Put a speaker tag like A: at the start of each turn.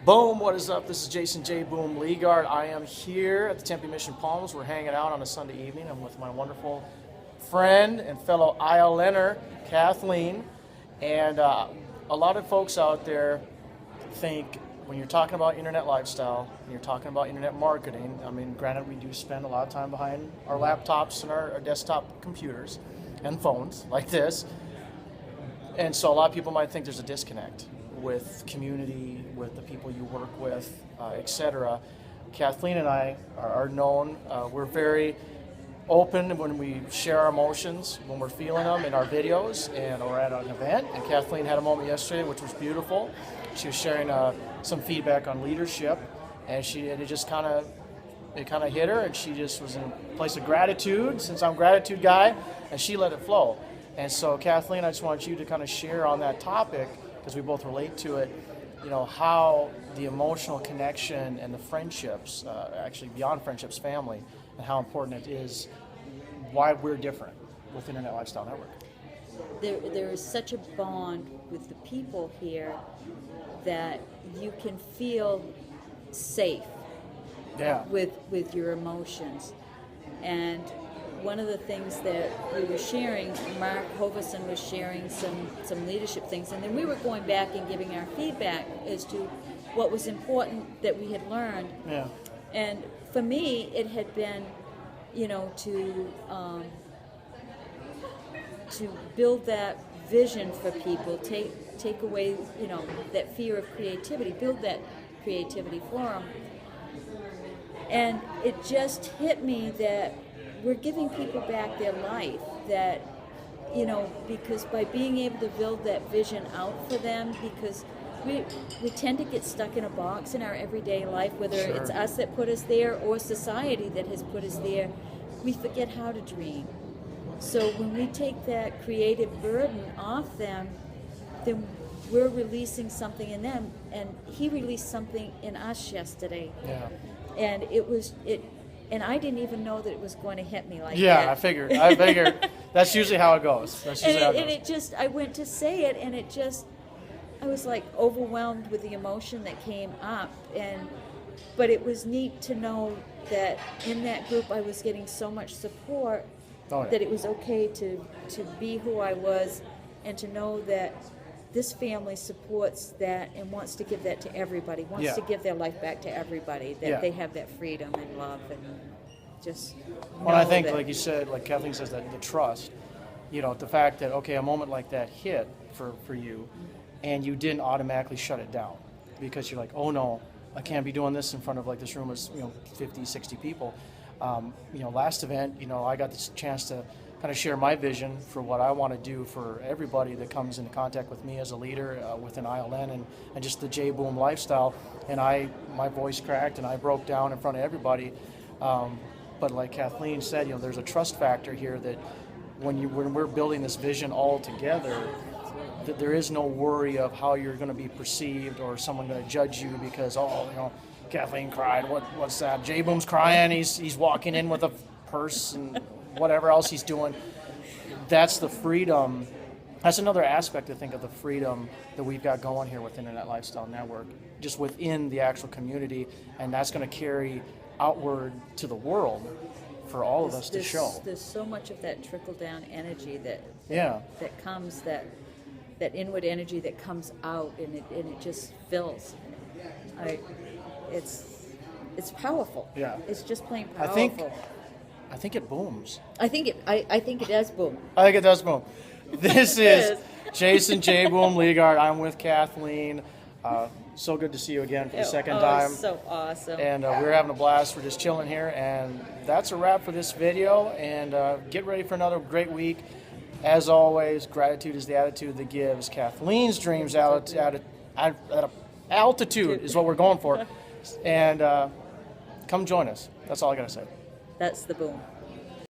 A: Boom, what is up? This is Jason J. Boom Leagard. I am here at the Tempe Mission Palms. We're hanging out on a Sunday evening. I'm with my wonderful friend and fellow ILNer, Kathleen. And a lot of folks out there think when you're talking about internet lifestyle, and you're talking about internet marketing, I mean, granted, we do spend a lot of time behind our laptops and our desktop computers and phones like this. And so a lot of people might think there's a disconnect with community, with the people you work with, etc. Kathleen and I are known, we're very open when we share our emotions, when we're feeling them in our videos and or at an event. And Kathleen had a moment yesterday which was beautiful. She was sharing some feedback on leadership, and it just kind of hit her, and she just was in a place of gratitude, since I'm a gratitude guy, and she let it flow. And so Kathleen, I just want you to kind of share on that topic, because we both relate to it, you know, how the emotional connection and the friendships, actually beyond friendships, family, and how important it is, why we're different with Internet Lifestyle Network.
B: There is such a bond with the people here that you can feel safe with your emotions. And one of the things that we were sharing, Mark Hoverson was sharing some leadership things, and then we were going back and giving our feedback as to what was important that we had learned.
A: Yeah.
B: And for me, it had been, you know, to build that vision for people, take away, you know, that fear of creativity, build that creativity for them. And it just hit me that we're giving people back their life, that, you know, because by being able to build that vision out for them, because we tend to get stuck in a box in our everyday life, whether
A: Sure.
B: it's us that put us there or society that has put us there, we forget how to dream. So when we take that creative burden off them, then we're releasing something in them, and he released something in us yesterday.
A: Yeah.
B: And and I didn't even know that it was going to hit me like that.
A: Yeah, I figured. That's usually how it goes.
B: I went to say it, and I was like overwhelmed with the emotion that came up. But it was neat to know that in that group I was getting so much support that it was okay to be who I was, and to know that this family supports that and wants to give that to everybody, wants to give their life back to everybody, that they have that freedom and love, and just
A: Well, I think, like you said, like Kathleen says, that the trust, you know, the fact that, okay, a moment like that hit for you, and you didn't automatically shut it down, because you're like, oh no, I can't be doing this in front of, like, this room is, you know, 50, 60 people. You know, last event, you know, I got this chance to kind of share my vision for what I want to do for everybody that comes into contact with me as a leader within ILN and just the J Boom lifestyle. And my voice cracked and I broke down in front of everybody. But like Kathleen said, you know, there's a trust factor here that when we're building this vision all together, that there is no worry of how you're going to be perceived or someone going to judge you because, oh, you know, Kathleen cried. What's that? J Boom's crying. He's walking in with a purse and whatever else he's doing. That's the freedom. That's another aspect, I think, of the freedom that we've got going here with Internet Lifestyle Network, just within the actual community, and that's going to carry outward to the world for all of us to show.
B: There's so much of that trickle-down energy that comes, that inward energy that comes out, and it just fills. It's powerful.
A: Yeah.
B: It's just plain powerful.
A: I think it booms.
B: I think it does boom.
A: I think it does boom. This is Jason J. Boom Leagard. I'm with Kathleen. So good to see you again for the second time.
B: It's so awesome.
A: And we're having a blast. We're just chilling here. And that's a wrap for this video. And get ready for another great week. As always, gratitude is the attitude that gives. Kathleen's dreams altitude is what we're going for. And come join us. That's all I got to say.
B: That's the boom.